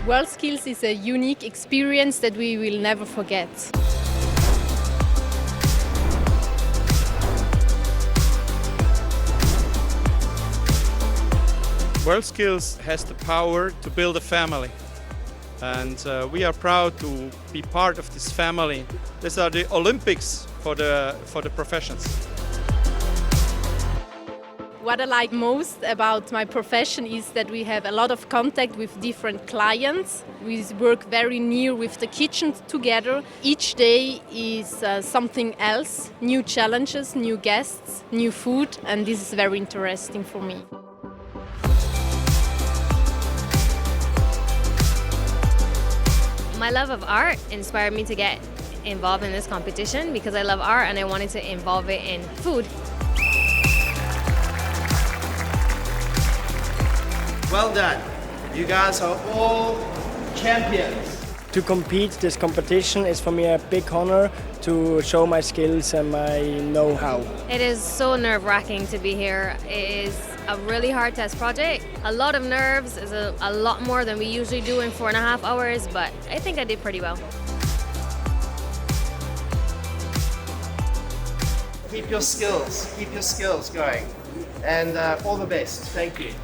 WorldSkills is a unique experience that we will never forget. WorldSkills has the power to build a family, and we are proud to be part of this family. These are the Olympics for the professions. What I like most about my profession is that we have a lot of contact with different clients. We work very near with the kitchen together. Each day is something else, new challenges, new guests, new food, and this is very interesting for me. My love of art inspired me to get involved in this competition because I love art and I wanted to involve it in food. Well done. You guys are all champions. To compete this competition is for me a big honor to show my skills and my know-how. It is so nerve-wracking to be here. It is a really hard test project. A lot of nerves, is a lot more than we usually do in 4.5 hours, but I think I did pretty well. Keep your skills going. And all the best. Thank you.